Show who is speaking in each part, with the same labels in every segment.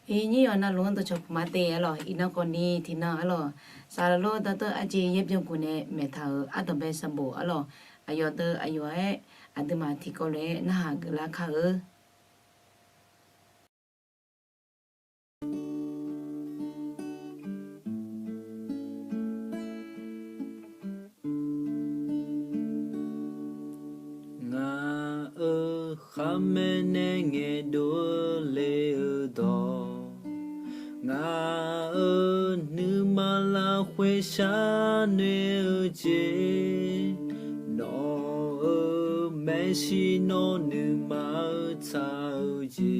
Speaker 1: he ni ona lo to chok mate alo ina ko ni thina alo saralo ta to aji yep jong ku ne me tha atombe sambo alo ayo to ayo e aduma thi ko le na ha la kha
Speaker 2: Khamene nge do le do nga nu mala khwe sha ne je no me shi no nu ma cha je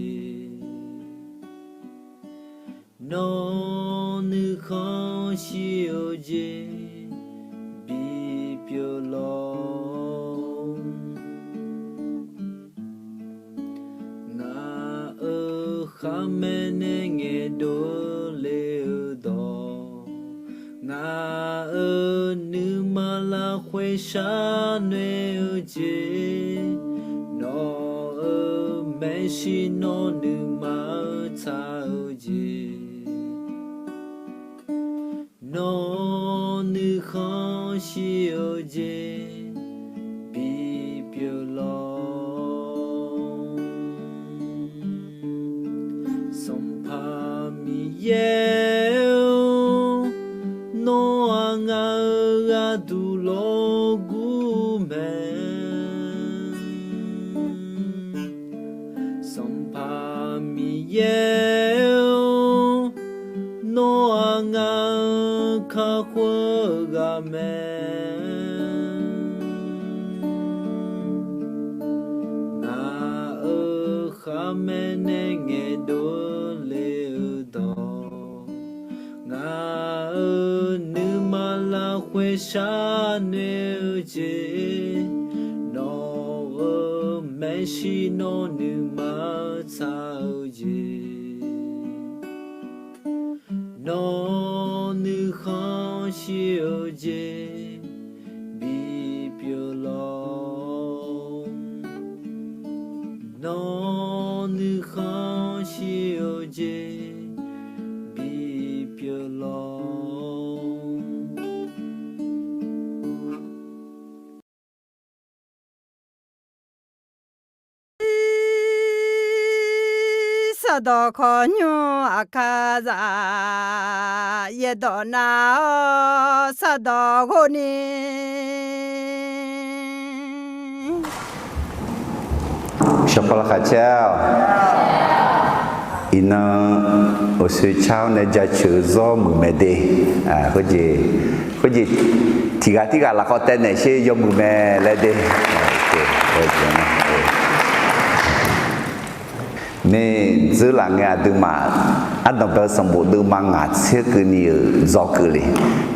Speaker 2: no nu kho shi je bi pyo lo Khamene nge do le do nga nu mala khwe sha ne je no me shi no nu ma cha je no nu kho shi je bi pyo lo yeah no anga du logu me sampa mi yeah no anga kha khwa ga me na kha me ne nge do khwe sha ne je no me shi no nu ma cha je no nu kho shi je bi pyo lo no nu kho shi je bi pyo lo
Speaker 3: Sado konyo akaza yedona sado goni
Speaker 4: Shapala khachao ina osu chao ne ja chuzo mu mede hoji tiga la ko tene she yo mu me le de nên giữ là nghe từ mà anh đọc được sản bộ từ mà ngã xe cứ nhiều do cứ li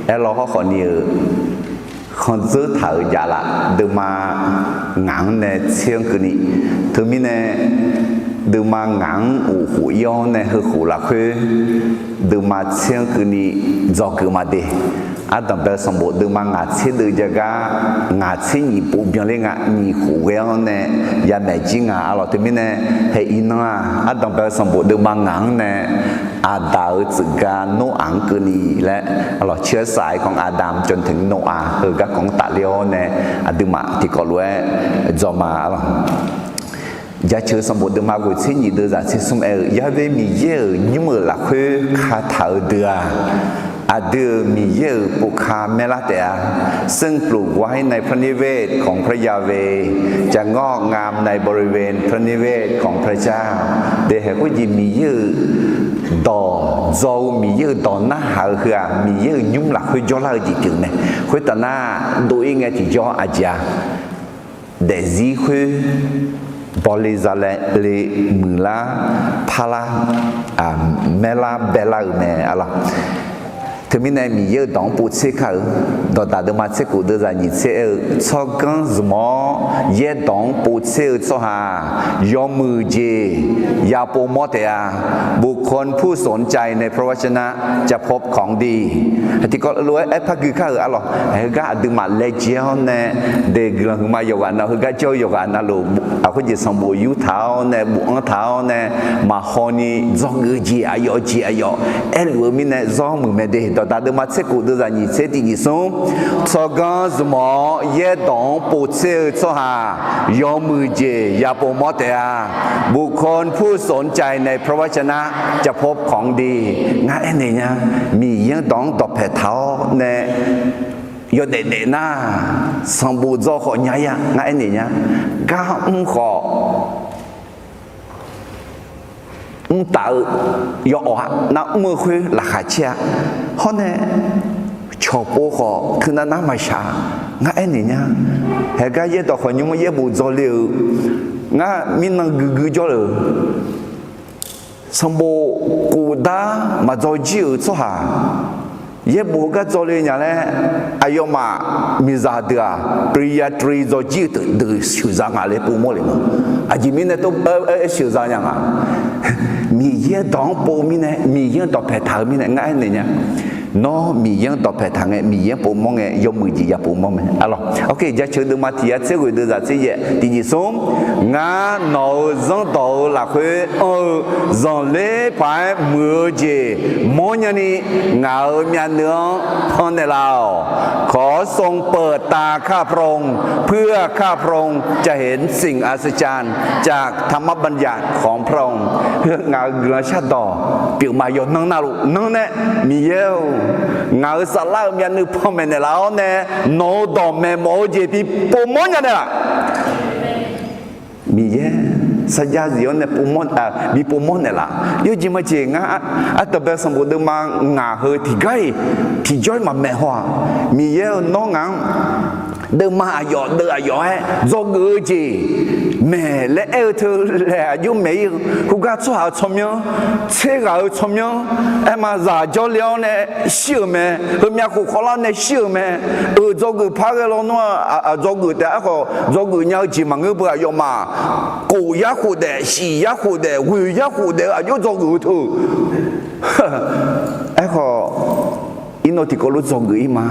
Speaker 4: em lo họ còn nhiều còn giữ thở giả là từ mà ngắn này xe cứ ni thứ mình này từ mà ngắn ủ hủ yêu này hơi hủ là khơi từ mà xe cứ ni do cứ mà đi anh đọc được sản bộ từ mà ngã xe từ giờ ga ngã xe nhị bộ biểu lên ngã nhị hủ yêu này ya mẹ chỉ ngã lo thứ mình này hay in à anh đọc được sản bộ từ mà ngắn này Adam 自家诺安格尼และเราเชื้อสายของอาดัมจนถึงโนอาห์คือก็ของตาเลียวเนี่ยอดุมาที่ก็รู้จอมาเราอย่าเชื่อสมบูรณ์มากุศลยิ่งเดือดที่สมอย่าเวมีเยอะยิ่งเมื่อละคือขาเท้าเดือเดือมีเยอะปุคาเมลาเตะซึ่งปลูกไว้ในพระนิเวศของพระยาเวจะงอกงามในบริเวณพระนิเวศของพระเจ้าเดี๋ยวก็ยิ่งมีเยอะดอโจมีเยอะดอหน้าหาเหือมีเยอะยุ่งหลักคือย้อนเราจีจึงเนี่ยคือตอนหน้าดูเองไงจีย้อนอาจจะเดซี่คือบริษัทเลมือละพาลาเมลาเบลาเนี่ยอะไร thứ mình này mình nhớ đóng bộ xe khởi đó đã được mà xe cụ đưa ra nhị xe cho con gì mà nhớ đóng bộ xe cho hà doมือเจยาโปรโมทบุคคลผู้สนใจในพระวจนะจะพบของดีที่ก็รู้ไอ้พักคือข้าอะไรไอ้ก็ดึงมาเลเจียนเนี่ยเด็กหลังมาอยู่กันนะเขาก็เจ้าอยู่กันนะลูกเอาคนจะสมบูรณ์อยู่เท้าเนี่ยบุ้งเท้าเนี่ยมาฮอนี่จ้องเจียยอเจียยอเอลวมินเนี่ยจ้องมือไม่ได้ต่อตาเดิมมาเสกุดูจะนี่เสตินี่ส่งสกังสมอเย่ดองปูเสือสหายอมือเจยาโปรโมทบุคคลผู้สนใจในพระวจนะจะพบของดีงั้นไอ้นี่เนี่ยมียังต้องตบแผลเท้าเนี่ยยอดเด็ดๆนะสมบูรณ์จอขอใหญ่อะงั้นไอ้นี่เนี่ยก้าวขอtạo yo na mơ khuê là khả chia họ nè cho bố họ cứ na mà xa ngã anh này nhá hệ cái gì đó khỏi nhưng mà gì bù cho liệu ngã mình năng gừ cho rồi xong bố cụ đá mà cho chịu cho hà ye bố cái cho liệu nhà này ayo mà mi ra được à priya tri cho chịu từ sự ra ngã lấy bố mua liền à chỉ mình này tôi sự ra nhà ngãมีเยอะดองโปมีเนี่ยมีเยอะต่อแผ่ทางมีเนี่ยง่ายเลยเนี่ยน้อมีเยอะต่อแผ่ทางเนี่ยมีเยอะโปมองเนี่ยยมมือจีอย่าโปมองมันalors ok จะเชิญดูมาที่จะเชื่อดูจากที่เนี่ยที่นี่ส่งงาหนอจังต่อหลักเจังเล่ไปมือจีมองอย่างนี้เงาเมียเนื้อพันในเราขอทรงเปิดตาข้าพระองค์เพื่อข้าพระองค์จะเห็นสิ่งอัศจรรย์จากธรรมบัญญัติของพระองค์เพื่องาเกลือชาดอเปียกมาโยนนั่งนาลูนั่งเนี่ยมีเยอะงาสลายมีนึกพ่อแม่ในเราเนี่ยโนดอมแม่โมเจปีปมอนกันเนี่ยมีเยอะสัญญาเดียวเนี่ยปมอนมีปมอนเนี่ยล่ะยูจิมาเจงาอัตเบสมบูรณ์มางาเฮที่ไกลที่จ้อยมาแม่หัวมีเยอะน้องงาเดิมมาหยอดเดือหยอดจงเอจีแม่และเอเธอและยุ่งไม่กูก็ชอบชมยังเชื่อชมยังไอ้มาจ่าเจ้าเลี้ยงเนี่ยเชื่อไหมเฮมีกูขอเล่าเนี่ยเชื่อไหมจงกูพักแล้วนัวจงกูแต่ก็จงกูเนี่ยจีมังกูบอกยอมมากูอยากกูเดสีอยากกูเดวิอยากกูเดอายุจงกูถูกไอ้ก็อินโนติโกลุจงกุยมา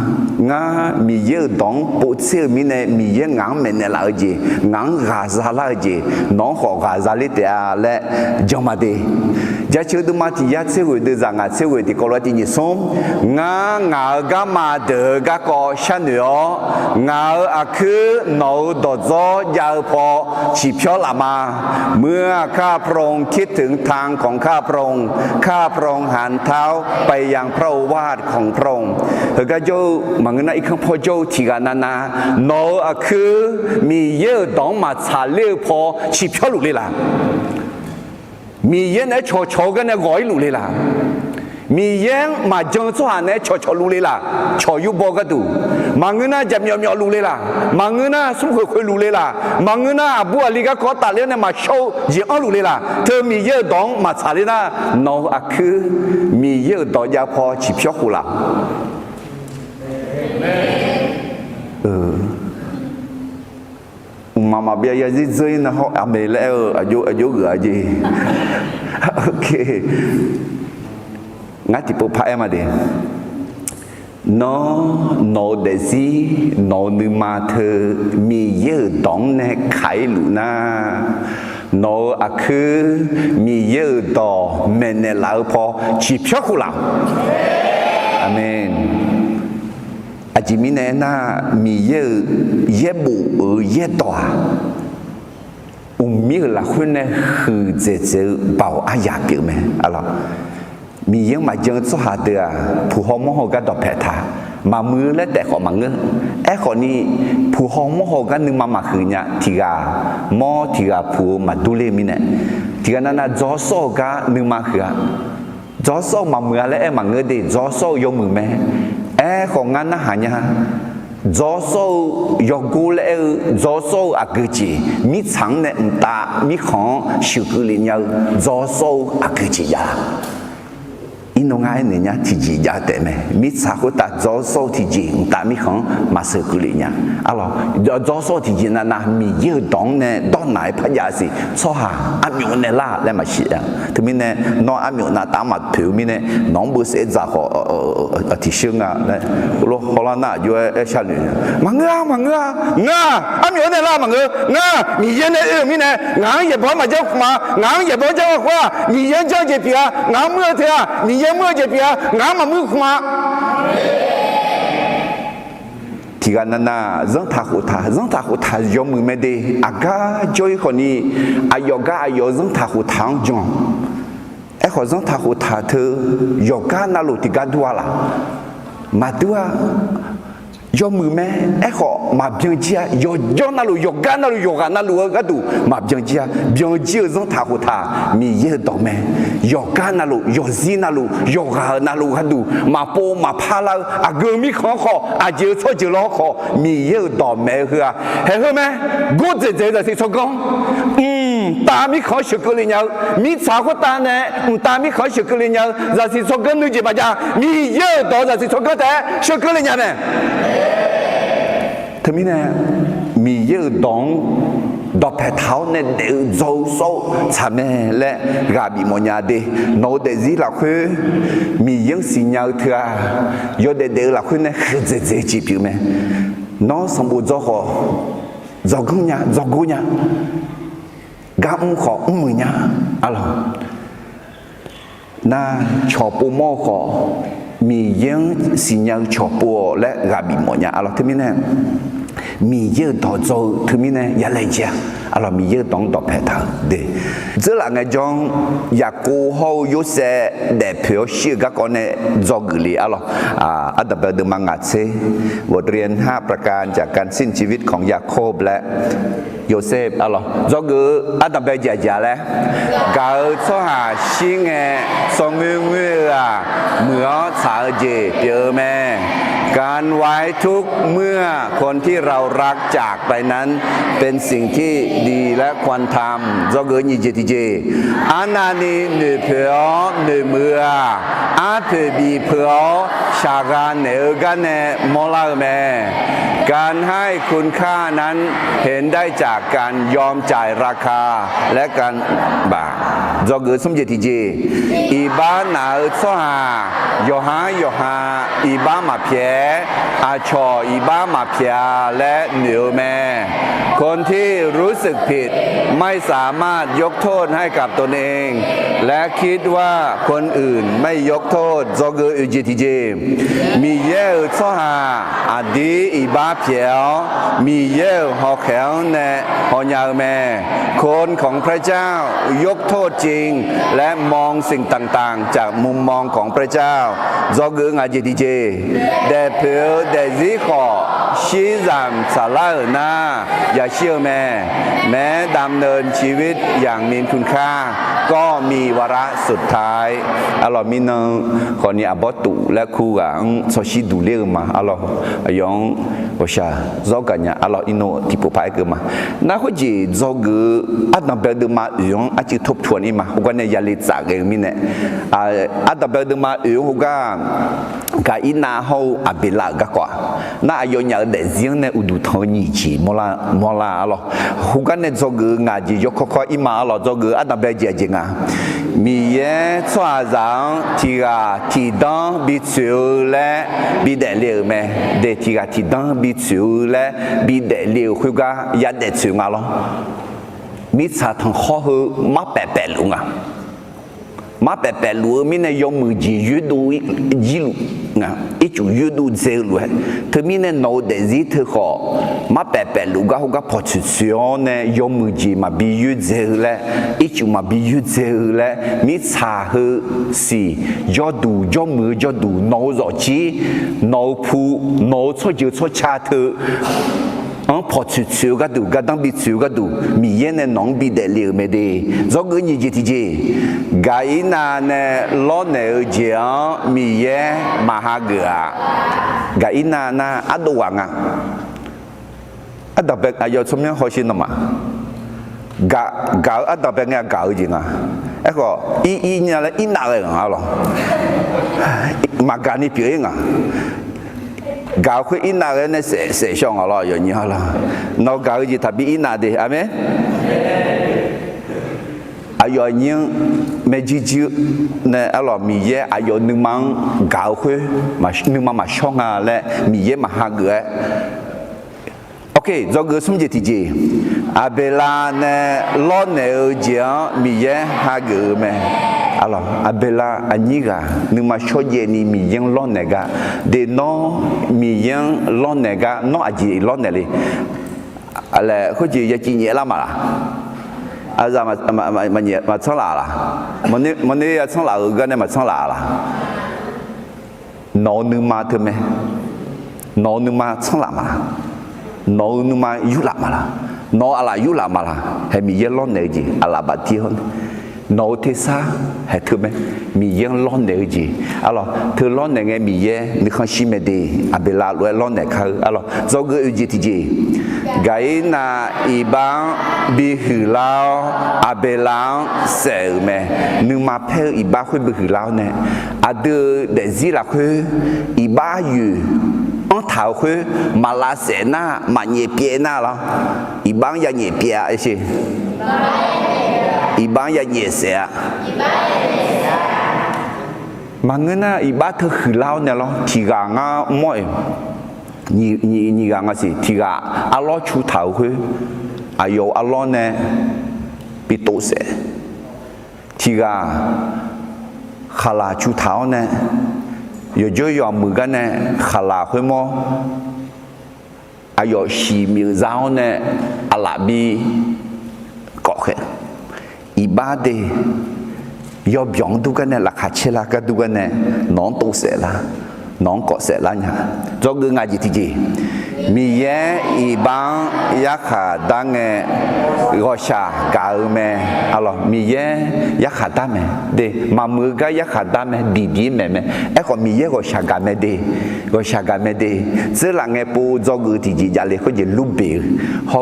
Speaker 4: งามีเยอะดองปูเชื่อมีเนี่ยมีเยอะงางเมนเนลาจีงางกาซาลาจีน้องขอกาซาลิเตอาและจอมาดีจะเชื่อดูมาที่ยัดเชื่อดูจังอ่ะเชื่อที่โกลุที่นี่ส่งงากามาเดกาโกชันเดียวงาอะคือโนดอจอยาพอชีพลามาเมื่อข้าพระองค์คิดถึงทางของข้าพระองค์ข้าพระองค์หันเท้าไปยังพระวาทของพระองค์เฮก็โจมังนะอีกครั้งพอโจที่กันนาโนอะคือมีเยอะดองมาชาเลี้ยวพอชีพลุเลยล่ะมีเยอะเนี่ยโชกันเนี่ยก้อยลุเลยล่ะมีเยอะมาจังสวรรค์เนี่ยโชลุเลยล่ะโชยุบอกกันดูมังนะจะมีลุเลยล่ะมังนะสุขคุยลุเลยล่ะมังนะบัวลิกาขอตัดเลี้ยเนี่ยมาโชยีอัลุเลยล่ะเธอมีเยอะดองมาชาเลยนะโนอะคือมีเยอะดองยาพอชีพหุล่ะMama biaya zizui na ho amele ayo gaji. Okay. Ngati po pa ema de. No desi no nu ma the mi ye dong ne khai lu na. No akư mi ye do men ne lao po chi phyo khu la. Amen. À chỉ mình này na mi ye bù ye tòa, mi là khuyên này hư dễ bảo ai giả biểu mẹ, alo, mi ye mà dân số hạt được, phù hộ mô hồ cái đọc hệ thà, mà mưa lấy để họ mang ngơ, ấy họ ni phù hộ mô hồ cái nương mà khử nhá, thì gà phù mà tu lê mi này, thì gà na gió số cái nương mà khử, gió số mà mưa lấy em mang ngơ đi, gió số vô mưa mẹ.ของงั้นนะหายะจอโซยกูเลจอโซอากจีมีฉังเนี่ยตามีของชิวกุลินยาจอโซอากจียาอิ อินงายเนี่ยที่จียาแต่แม่มิสากุตาจอโซที่จีตามิของมาเสกุลิเนี่ยalorsจอโซที่จีนะมีเยอะดองเนี่ยดองไหนพยาสิซ้อหาอามิวเนี่ยล่าแล้วมาชี้อ่ะถึงมีเนี่ยน้องอามิวน่ะตามมาผิวมีเนี่ยน้องบุษเอจ่าขอที่เชื่องอ่ะเนี่ยรู้ฮอลน่ะอยู่ไอ้ชาลีมังงาอามิวเนี่ยล่ามังงามีเยอะเนี่ยมีเนี่ยงา也不嘛就嘛งา也不就话你人叫这边งาเมื่อเถอะ你人เมื่อ这边งามามือขมาที่กันนั้นนะจังทักหุทายอมมือไม่ได้อากาจอยคนนี้อายกาอายจังทักหุทางจงไอ้คนจังทักหุทาเธอยกานาลุติกันดัวละมาดัวยอมมือแม่ไอ้ขอมาเบียงเจียยอนาลุยกานาลุก็ดูมาเบียงเจียจังทักหุทามีเยอะดอกแม่ยกานาลุยซีนาลุยกานาลุก็ดูมาโปมาพาลาอาเกมีขออาเจอ错就ล้อขอมีเยอะดอกแม่เหรอเห็นไหมกูจะสิชกงตามีขอชกเลยเนี่ยมีชาก็ตาเนี่ยตามีขอชกเลยเนี่ยจะสิชกกันดูจีบจ้ามีเยอะดอกจะสิชกกันแต่ชกเลยเนี่ยทำไมเนี่ยมีเยอะดองดอกแผเท้าเนี่ยเดือดโซ่ทำไมและกาบิมอนยาเดโนเดซิละคือมียังสิญญาเถอะยอดเดือดละคือเนี่ยคือเจ๊จีบิวไหมน้องสมบูรณ์จ้าขอจ้ากุญญากาขอมือเนี่ยอะไรน่าชอบปูโม่ขอมียังสิญญาชอบปูและกาบิมอนยาอะไรทำไมเนี่ยมีเยอะต่อโจถึงมีเนี่ยอย่าเลยจ้ะเรามีเยอะต้องต่อแพทย์เด้这两个种也过后有些代表是个个呢做กุลีอัตบดมังงัดเซบทเรียน5ประการจากการสิ้นชีวิตของยาโคบและโยเซฟ做กุอัตบดจะแล้วกาชั่วหาชิงเอสมือเมื่อสาวเจเปียวแม่การไว้ทุกเมื่อคนที่เรารักจากไปนั้นเป็นสิ่งที่ดีและควรทำก็เกิดยี่เจติเจอันนั้นนี่หนึ่งเพื่อหนึ่งเมื่ออาเพื่อบีเพื่อชาการเนื้อกันเนมอลาแม่การให้คุณค่านั้นเห็นได้จากการยอมจ่ายราคาและการบาก็เกิดสมเจติเจอีบ้านหนาซ้อหาโยหาอีบ้ามาเพียอาชออีบ้ามาเพียและเหนียวแม่คนที่รู้สึกผิดไม่สามารถยกโทษให้กับตนเองและคิดว่าคนอื่นไม่ยกโทษจอกอุจิติเจมีเย่ซ้อหาอดีอีบ้าเพียวมีเย่หอกแขวแน่หอยาวแม่คนของพระเจ้ายกโทษจริงและมองสิ่งต่างๆจากมุมมองของพระเจ้าจอกอุจิติเจแต่เพื่อแต่สิขอชีจันสาระนาอย่าเชื่อแม้ดำเนินชีวิตอย่างมีคุณค่าก็มีวาระสุดท้ายมีนงคนนี้อบตุและคู่กับโซชิดูเลี้ยงมายองโอชาจอกันเนี่ยอินโนที่ผู้พายกันมาน่าคุยจอกูอัตนาเบลดมาอยู่อาจจะทบทวนอีมาหุกันเนี่ยยาลิจากเองมิเนี่ยอัตนาเบลดมาอยู่หุกันอินาเขาอับลากกว่าน่าอายุเนี่ยเด็กยังเนี่ยอุดุทองนี่จีมลาหุกันเนี่ยจอกูงาจียกข้ออีมาจอกูอัตนาเบลเจจิงามีเย่ชัวจังที่ดังบิดสูและบิดเดลียวแม่เด็กที่ดังบิดสูและบิดเดลียวคุยกันยัดเด็ดสูงมิสาทั้งข้อหูมาแปะลุงมาแปะลุงมีเนี่ยยอมมือจียูดูจีลุอีจูยูดูเซลุเธอมีเนี่ยโน้ตเดซิเธอขอมาแปะลุงก็เขาก็พอชุดเสียเนี่ยยอมมือจีมาบิยูเซลุอีจูมาบิยูเซลุมิสาหูสิยอดูยอมมือยอดูโน้ตจีโน้ตผู้โน้ตช่วยช่วยชาเธอพอชุดเสียก็ดูก็ต้องบิดเสียก็ดูมีเย็นเนี่ยน้องบิดเดลียวไม่ได้จอกนี่จีที่จีกายนาเนี่ยล้อเนี่ยเจียมีเย่มาหาเกลือกายนาน่ะอัดวังอัดแบบอายุสมัยเขาชินมาอัดแบบเนี่ยกาจริง အဲ့ကောအီညာလေအီနာလေငါလောမဂာနီပြေငါ搞会一拿人的设想好了，有你好了，那搞一他比一拿的，阿妹。阿有人没记住，那阿拉米耶阿有你们搞会，嘛你们嘛想啊嘞，米耶嘛哈个。OK， 这个什么题节？阿贝拉呢，老牛讲米耶哈个咩？Alors, abela aniga, numa shoye ni miyang lonega, de no miyang lonega, no aji loneli. Ale, hoji ya jinye la mala. Aza ma tsala la. Mone ya tsala ga ne ma tsala la. No numa teme. No numa tsala mala. No numa yula mala. No ala yula mala. He miyang loneji ala batihon. Nó thế sao hay thưa mấy mi yên lon này gì alo thưa lon này nghe mi ye ni không xí mê đi à bị la lúa lon này khơi alo do cái gì thì gì cái na ibang bị hư lao à bị lao sợ mẹ nhưng mà theo ibang khơi bị hư lao này à đưa để gì là khơi ibang yu ông thảo khơi mà la sợ na mà nhẹ bia na lo ibang ya nhẹ bia ấy chứ ibang ya nhẹ sẽ mà người na ibang thưa hư lao này lo thì gà ngà mọi你讲个是，提个阿拉出头去，啊有阿拉呢，被堵死。提个哈拉出头呢，有就要每个呢哈拉去么？啊有西米绕呢，阿拉比搞去，一般的要病都个呢，拉卡切拉个都个呢，囊堵死啦。น้องเกาะเสร็จแล้วเนี่ยจอกงานจีทีจีมีแย่อีบางยักษ์ขาดังเงรอชากาเมอะไรมีแย่ยักษ์ขาดังเมเดมามือก็ยักษ์ขาดังเมดีเมเมไอ้คนมีแย่รอชากาเมเดรอชากาเมเดเจ้าหลังเงปูจอกทีจีจะเลยเขาจะลุบเบลเขา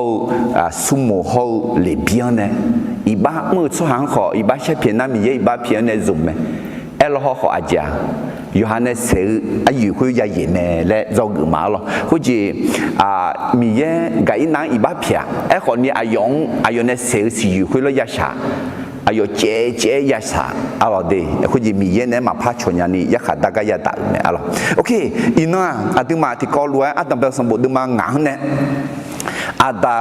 Speaker 4: สุโมเขาเลี้ยบเนี่ยอีบ้ามือสุหังขออีบ้าใช้เพียงนั้นมีแย่อีบ้าเพียงในซุ่มเมไอ้เราเขาอาจารย์อยู่ฮันเนี่ยเสืออายุคุยยาเย็นและเราเกิดมาหรอคุยมีเยอะกับอีนังอีบ้าเพียไอ้คนนี้อายุเนี่ยเสือสิอยู่คุยแล้วยาชาอายุเจ๊ยาชาอะไรเดีคุยมีเยอะเนี่ยมาพัชญานี่ยาขาดก็ยาตัดเนี่ยอะไรโอเคอีน่าอาติมาที่กอลัวอาติมาสมบูรณ์มางานเนี่ยอาดา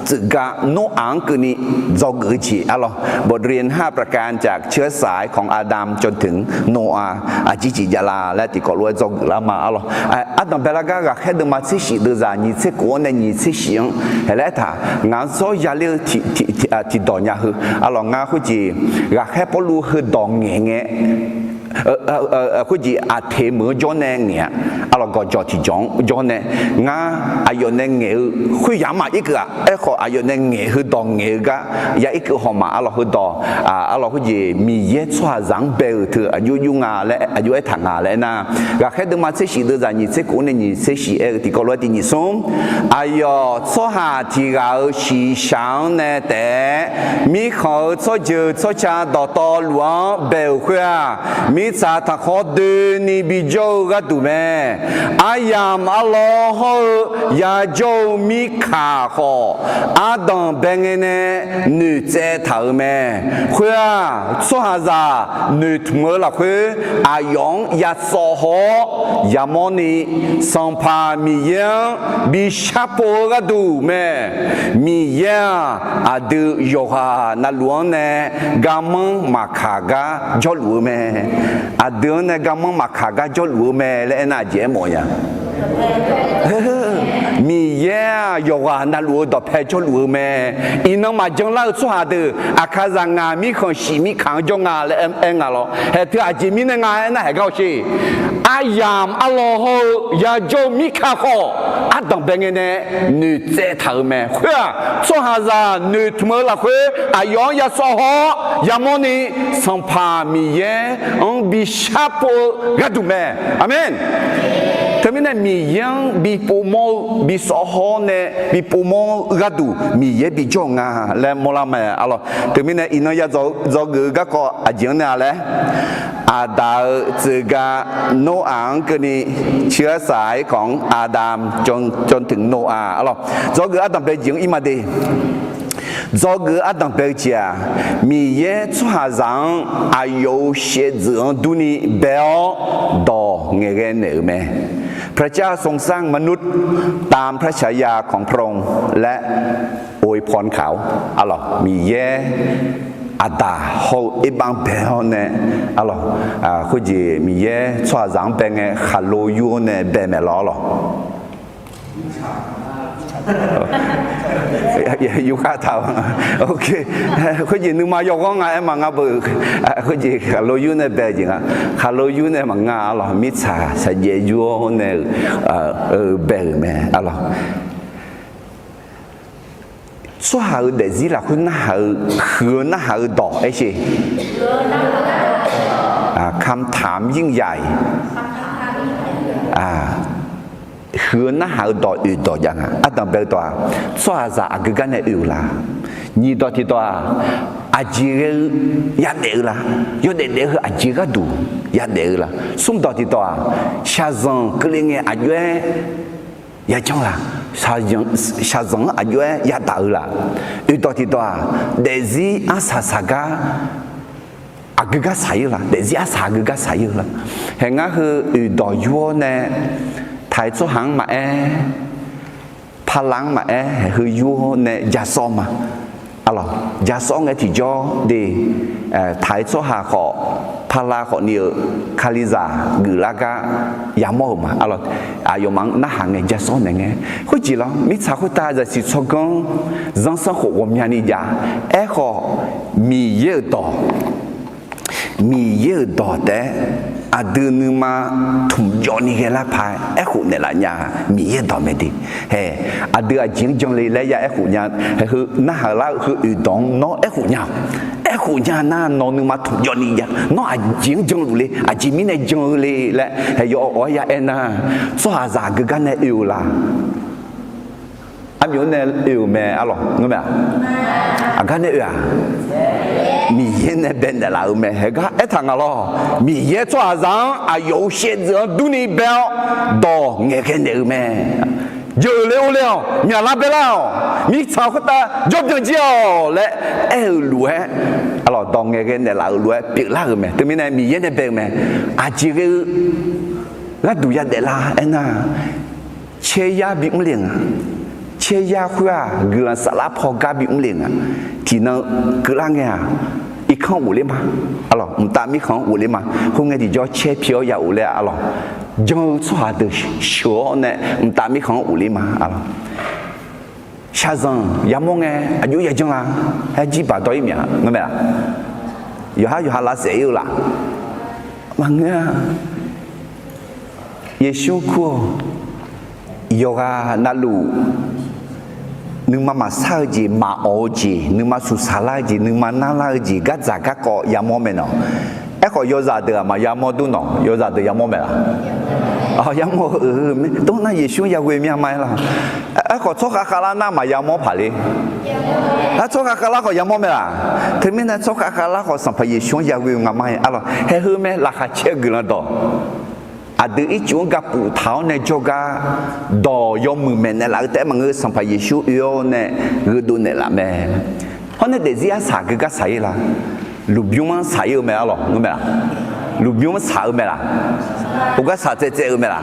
Speaker 4: จึกะโนอังกุนีจอกึจีอะไรบทเรียน5ประการจากเชื้อสายของอาดัมจนถึงโนอาจิจิยาลาและติกอลวยจอกึลามาอะไรอาดัมเบลากะแค่เดิมาที่สิเดือดนี่ที่กัวเนี่ยนี่ที่สิงเห็นแล้วท่างานโซยาเลือที่ดอนยาคืออะไรงานคุจีแค่พอรู้คือดองเงี้ยคุจีอาเทมือจอนเนี่ยอะไรก็จอที่จอนเนี่ยงาอายุเนี่ยเงี้ยคุยยามาอีกอ่ะไอ้ข้ออายุเนี่ยเงี้ยคือดองเงี้ยก็ยาอีกข้อมาอะไรคือดออะไรคุจีมีเยอะชัวร์จังเบลเธออายุยุ่งอะไรอายุไอ้ทางอะไรนะก็แค่เดิมมาเสียชีวิตจากนี่เสียกูเนี่ยนี่เสียชีที่ก็รู้ที่นี่ส่งอายุชัวร์ที่เราสีสันเนี่ยแต่มีเขาชัวร์ชัวร์ต่อหลวงเบลคุยมีสาธารณเดินนี่บิโจก็ดูแม่อายามอัลลอฮ์ยาโจมีขาขออาดัมเป็นเงนึกเจตาแม่คุยสุฮาซานึกเมื่อละคุยอายองยาโซฮอยามอนีสัมภามียังบิชาโปก็ดูแม่มียังอาดูโยฮานัลวนเนกามังมาขากาจอลูแม่อาเดือนเนี่ยกำมังมาขากาจอลูแม่และน่าเจ๋มอย่างมีเยอะอยู่ว่านั่นรู้ดอกเพชรรู้ไหมอินน้องมาจังเล่าสุดาดูอาคาจังงามีคนสีมีขังจงงาและเอ็งอะไรเหตุอาจิมีในงานนั่นเหรอเขาสิอายามอัลลอฮ์ยาโจมีข้าขออาดัมเป็นไงเนี่ยนึกเจตาแม่คุยสุฮาซานึกเมื่อละคุยอายองยาโซฮอยามอนีสัมภามีเยอะบิชาโปกัดูแม่อาเมน特别呢，米样比ปูโม比少好呢，比ปูโม个度米也比较啊，来莫拉么啊咯，特别呢，因为要做个阿姐呢嘞，อาดาจึกาโนอังก็นี่เชื้อสายของอาดามจนถึงโนอาอ๋อจอเกืออาดัมเปจิงอิมาดีจอเกืออาดัมเปจียมีเยชั่วจังอายุเสียจงดูนี่เบลดอเงเกเนอเมพระเจ้าทรงสร้างมนุษย์ตามพระฉายาของพระองค์และอวยพรเขาอ๋อมีเยอาดาเขาอีบางเบลเนี่ยอ๋อคุจีมีเยชั่วจังเป็นไงฮัลโลยูเนี่ยเบลเมล้อหรออยู่ข้าเท้าโอเคคุจีนึกมายกก็ง่ายมังอ่ะบุคุจีฮัลโลยูเนี่ยเบลจริงอ่ะฮัลโลยูเนี่ยมังอ่ะอ๋อมิชาใช้เยยูเนี่ยเบลเมอ๋อ说好的是啦，可那好，可那好多一些。คำถามยิ่งใหญ่คือน่าหาต่ออื่นต่อยังอ่ะต้องเป็นตัวสวาจะอาการเนี่ยอื่นละนี่ตัวที่ตัวอาจีเรยัดเดือละยอดเดือคืออาจีก็ดูยัดเดือละสุ่มตัวที่ตัวชาซังก็เลยเนี่ยอายุอย่าจังละชาซังอายุอย่าตายละอื่นตัวที่ตัวเดซี่อาสาสกาอากุกะสายละเดซี่อาสากุกะสายละเห็นงั้นคืออื่นตัวยัวเนี่ยไทยชั่วหางมาพลังมาคือยัวเนี่ยยาซ้อมมาอะไรยาซ้อมไงที่จ่อดีไทยชั่วหาขอพลังขอเนี่ยคาลิซากุลากายามอมาอะไรอายุมังน่าหางไงยาซ้อมไงคุยจีละมิชาคุตาจะสิชกงจังสังขวมยานิยาขอมีเยอะต่อแต่อาดูนึมาทุ่มยอนี่แกละพายหุ่นเนี่ยละเนี่ยมีเยอะต่อไม่ดีอาดูอาจริงจังเลยเลยยหุ่นเนี่ยคือน่าหาละคืออุดมน้อหุ่นเนี่ยน่านอนนึมาทุ่มยอนี่เนี่ยน้ออาจริงจังเลยอาจริงมีเนี่ยจังเลยแหละยออ้อยน่ะสวาจากกันเนี่ยอยู่ละอามีเนี่ยอยู่แม่อะไรงั้นไหมอากันเนี่ยมีเย็นเนี่ยเป็นแต่ละแม่ก็ทางอะไรมีเย็นชั่วจังอายุเสียจงดูนี่เบลดอเงี้ยแค่เนี่ยแม่เยอะแล้วมีอะไรไปแล้วมีชาวคนตายกเจียวและรวยอะไรดองเงี้ยแค่เนี่ยละรวยเปลี่ยนละแม่แต่ไม่เนี่ยมีเย็นเนี่ยเป็นแม่อาจจะแล้วดูยาเดล่าน่ะเชียร์บิ๊กเลี้ยงเชียร์คุยเรื่องสารพัดกับบิ๊กเลี้ยงที่นั่งกลางเงี้ยอีกข้างหูเลยมาอะไรมันตามอีกข้างหูเลยมาคงไงที่จะเชี่ยเพียวยาหูเลยอะไรยังสวาดชัวเนี่ยมันตามอีกข้างหูเลยมาอะไรชาซังยามงไงอายุยังจังละจีบตัวอีเมียงั้นไหมล่ะอยู่หาละเสียอยู่ละมังเงี้ยเยซูคูโยกานาลูนึกมาซาจีมาโอจีนึกมาสุสาลาจีนึกมานาลาจีกัจจาก็ก็ยามอมเนาะขอยอซาเดอมายามอดูเนาะยอซาเดยามอมล่ะยามอต้องน่าเยซูยาเวมีมาล่ะขอชกคาลานามายามอผาลีชกคาลาขอยามอมล่ะถึงแม้ชกคาลาขอสัมภเยซูยาเวงามาอะไรเฮ้ยแม่ราคาเชื่อกันต่ออาดูอีจูงกับปูเท้าเนี่ยจูกาดอยมือแม่เนี่ยหลังแต่มันสัมภเยซูโยเนี่ยดูเนี่ยละแม่เพราะเนี่ยเดี๋ยวจะสากก็ใส่ละลูกยุ่งมันใส่เอาไหมล่ะรู้ไหมล่ะลูกยุ่งมันใส่เอาไหมล่ะ我个啥在这个没啦？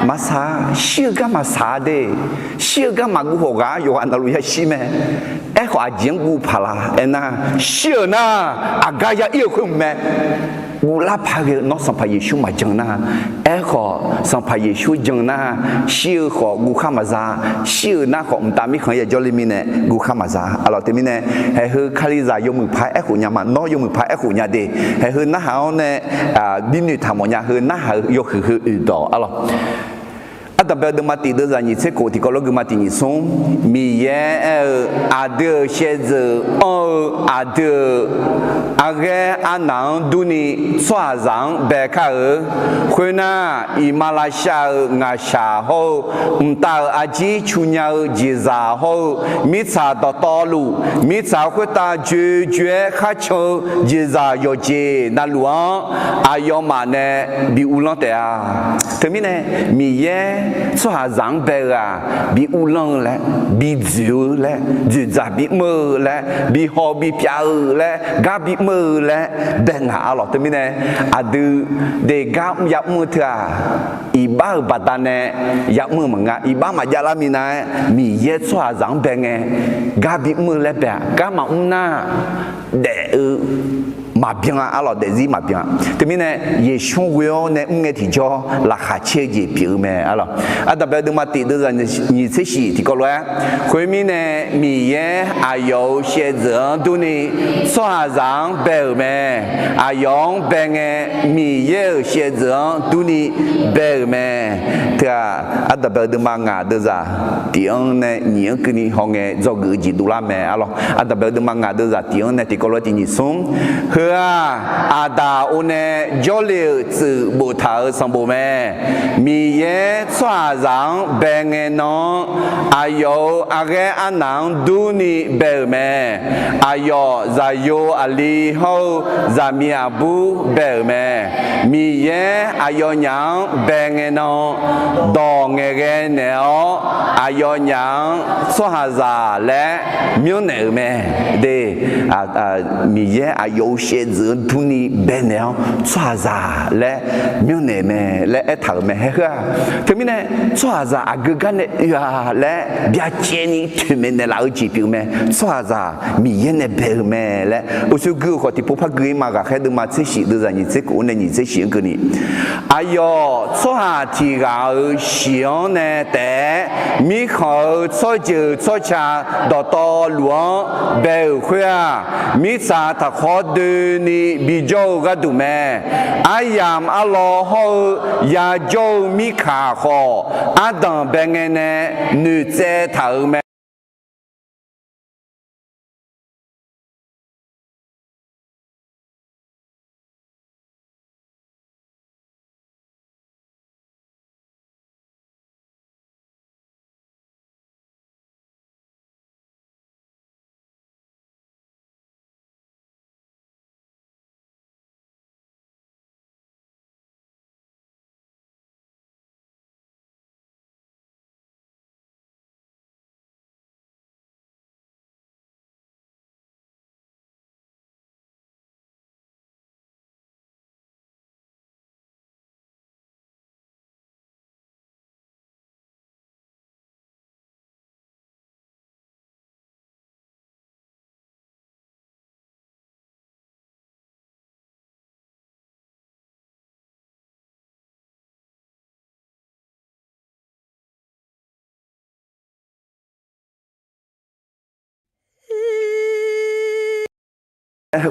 Speaker 4: 嘛啥？小个嘛啥的？小个嘛古好个，有按到路下西咩？话讲古怕啦，小呢，个也有空咩？古拉怕个，那上怕耶稣嘛讲呐，话上怕耶稣讲呐，小话古看嘛啥？小那话唔大咪看也叫里面呢，古看嘛啥？阿拉对面呢，去卡里扎有冇拍户伢嘛？那有冇拍户伢的？去那好呢？邻居他们伢去那好有去遇到阿拉。阿 ta bel de mati de za ni se ko ti ko lo ge mati ni son mi ye a de che ze a de a ge a nang du ni swa zang be ka hui na i malaysia nga sha ho ta a ji chu nya ji za ho mi cha do to lu mi cha hu ta ju jue kha cho ji za yo ji na luang a yo ma ne bi u long te a te mi ne mi ye swa zang be a bi u long le bi zu le ju za bi mơ le bi ho bi pia le ga bi mơ le be nga a lo te mi ne a du de ga ya mu thia i ba ba ta ne ya mu ma nga i ba ma ya la mi na mi ye swa zang be nge ga bi mơ le be ga ma na de ma bien alors des ma bien termine ye chon we ne nge ti jo la kha che ji bi me alors adabe de ma ti de za ni se shi ti ko lo hui mi ne mi ye a yo xie zhe du ni swa zang be me a yong be nge mi ye xie zhe du ni be me ta adabe de ma nga de za ti on ne ni ke ni hong e zo ge ji du la me alors adabe de ma nga de za ti on ne ti ko lo ti ni song a da une jolly zi bu ta sang bu me mi ye chua zang be nge no a yo a ge a nang du ni be me a yo za yo a li ho za mi a bu be me mi ye a yo nyang be nge no do nge ge ne o a yo nyang chua za le miu ne me de mi ye a yo xie zi tu ni ben ne chua za le miu ne me le e ta me he ha te mi ne chua za a ge ga ne ya le bia che ni tu me ne la ji pi me chua za mi ye ne be me le o su ge ho ti pu pa ge ma ga he de ma chi xi de za ni ce ko ne ni ce xi ge ni ai yo chua ti ga xiong ne de mi ho cho ji cho cha do to luo be hui a mi sa ta kho de ni bi jo ga du me ayam a lo ho ya jo mi kha ho a dan be nge ne nu ze ta me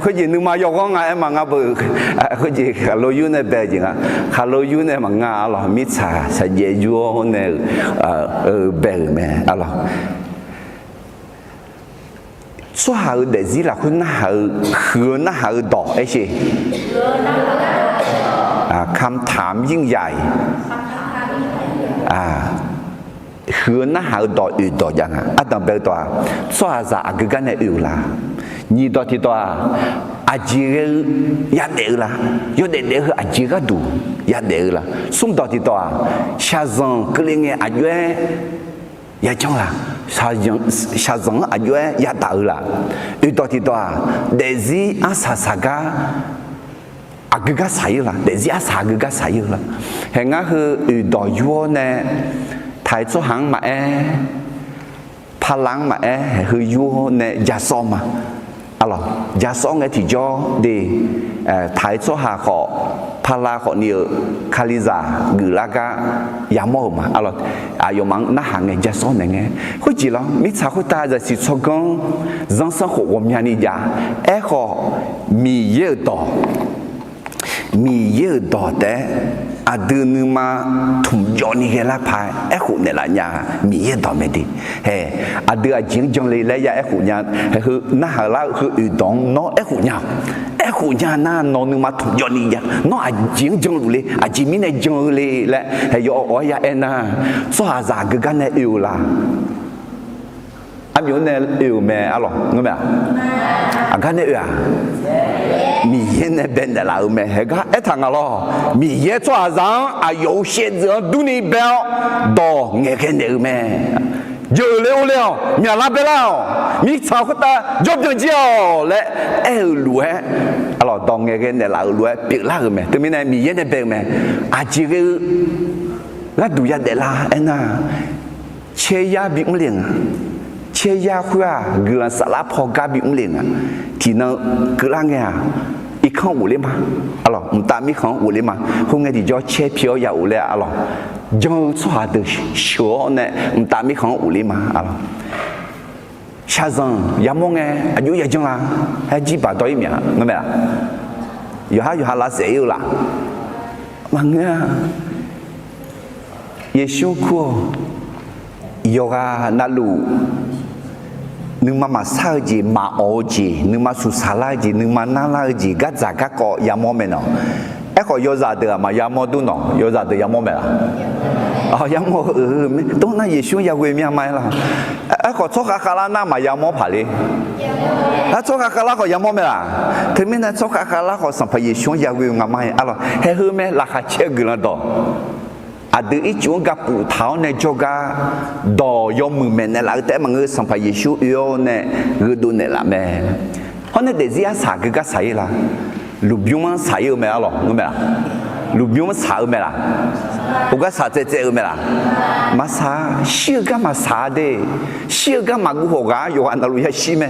Speaker 4: khơi gì nước mà có ngài mà ngà bự khơi gì lô yu này bé gì ngà lô yu này mà ngà là mít xà xà dễ vua này bé mẹ là số hậu để gì là khuyên nó hậu nó hậu đỏ ấy gì cam thảmยิ่งใหญ่hứa nó hậu đỏ ư đỏ chẳng tầm bé đỏ xóa ra cái này ư là ni do ti do ajire ya de la yo de ajira du ya de la sum do ti do sha zong klinge ajue ya chong la sha zong ajue ya da la yu do ti do de zi asasaga agaga sai la de zi asaga sai la he nga hu yu do yo ne tai zo hang ma palang ma hu yo ne ya so ma alors giả số nghe thì do để thái số hà họ pala họ nhiều kaliza gulaga yamo mà alors ayo mang na hàng nghe giả số này nghe có gì lo mi sao có ta giờ chỉ cho con dân sinh họ của nhà này giả họ mi ye đỏ đấy ada nama tumjo ni kela pai aku ne la nya mi ye do me di he ada jing jong le la ya aku nya hu na ha la hu yu dong no aku nya na no nama tumjo ni ya no a jing jong le a ji mi ne jong le la he yo o ya ena so ha za ga ga ne yu la am yo ne yu me alo no me a ga ne yu a米耶那边的老妹，那个一趟咯，米耶做上啊有些人都你标到眼看的妹，有了，米那边了，米炒个的做不着嘞，哎路哎，啊咯到眼看的老路哎，别那个妹，对面呢米耶那边妹，啊这个那都要的啦，哎呐，切呀别唔灵啊。切呀会啊，个萨拉泡咖比唔灵啊，只能个啷个啊，一看无哩嘛，啊咯，唔打咪看无哩嘛，后面就叫切票也无哩啊咯，就错的学呢，唔打咪看无哩嘛，啊咯，下生也么个，有也种啦，还几百多一面，明白啦？有下拉谁有啦？忙啊，也辛苦，有啊那路。nương mà sao gì mà ô gì nương mà su sala gì nương mà nala gì gắt giả gắt có yam mô mẹ nó ấy có yo giả được mà yam mô tu nó yo giả được yam mô mẹ là yam mô đó là Giêsu ya quê miếng mai là ấy có cho cả la na mà yam mô phải đi cho cả la có yam mô mẹ là thế mình là cho cả la có sản phẩm Giêsu ya quê ngamai mai alo hay hơn mẹ là khai chơi cái đó ada itu juga putau ne juga do yo mumen ne la te mang sampai Yesu yo ne gudu ne la me hone de zia sa ga sai la lu biuma sai me alo ngome la lu biuma sa me la uga sa te me la masa shi ga ma sa de shi ga ma gu ho ga yo an lu ya shi me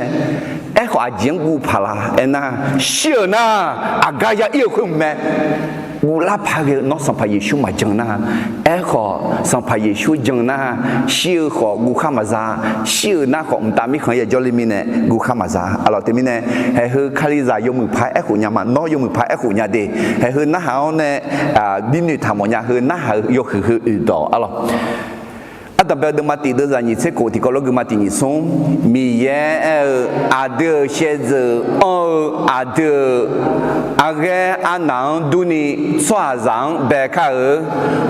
Speaker 4: e ho a jing gu pa la ena shi na aga ya yêu khum me ula phage no sampai Yesu ma jeng na e kho sampai Yesu jeng na shi kho gu kha ma za shi na kho mta mi kho ya joli mi ne gu kha ma za alo te mi ne he hu khali za yo mu phai e khu nya ma no yo mu phai e khu nya de he hu na ha ne bi ni tha mo nya hu na ha yo hu do alo Tapi ada mati tu zanyi seko ti kalau mati ni song mi ye ada sheze ada aga anang duni swazang beka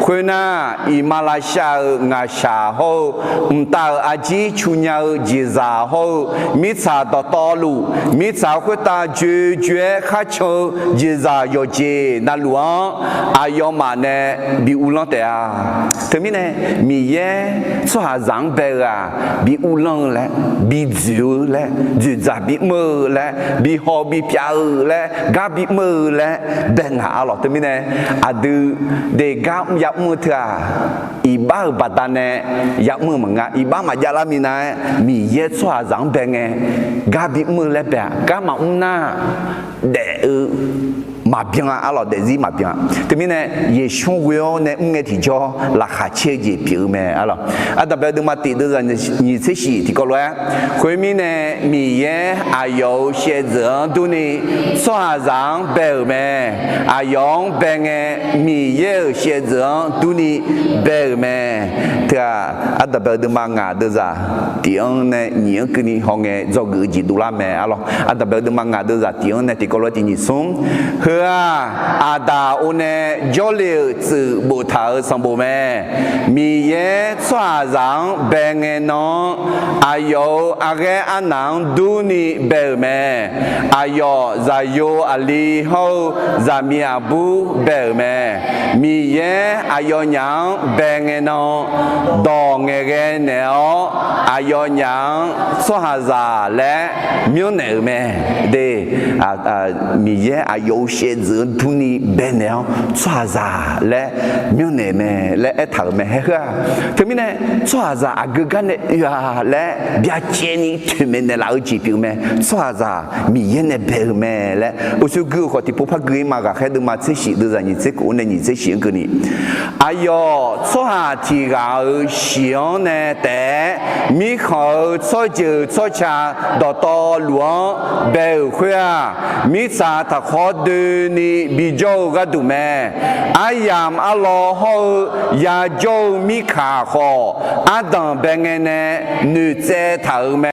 Speaker 4: khuna i Malaysia ngasha ho mta aji chunya jiza ho mi cha do tolu mi cha khota jue kha cho jiza yo je na luang ayo ma ne bi ulang te a termine mi ye so ha zang be a bi ulang le bi ziu le ju za bi mơ le bi ho bi pia le ga bi mơ le ben ha lo te mi ne adu de ga ya mu thia i ba batane ya mu nga i ba ma ya la mi na mi ye so ha zang be nge ga bi mơ le be ga ma na de mà bien alors des y mà bien termine ye shon guo ne nge ti jo la kha che ji pi me alors adabel de ma ti de zan ni ce shi ti ko lo hui mi ne mi ye a yo xie zhe du ni sua zang be me a yong be nge mi ye xie zhe du ni be me ta adabel de ma nga de za ti on ne ni ke ni hong nge zo gu ji du la me alors adabel de ma nga de za ti on ne ti ko lo ti ni song ada une joli zi bu ta sang bu me mi ye chua rang beng no ayo age anang du ni be me ayo za yo ali ho za mi abu be me mi ye ayo nyang beng no do nge ge ne o ayo nyang chua za le myo ne me de mi ye ayo she zi tu ni ben neo chua za le myo ne me le e thar me he ha thế mình này chua za a ge gan ne ya le bia che ni tu me ne la ji pi me chua za mi ye ne be me le o su gu ho ti pu pa gui ma ga he de ma che shi de za ni che ku ne ni che shi ge ni ayo chua ti ga xiong ne de mi ho chua ji chua cha do to luo be hu a mi sa ta kho de 你比较个度咩？阿呀阿罗好呀就米卡好，阿当别个呢女仔头咩？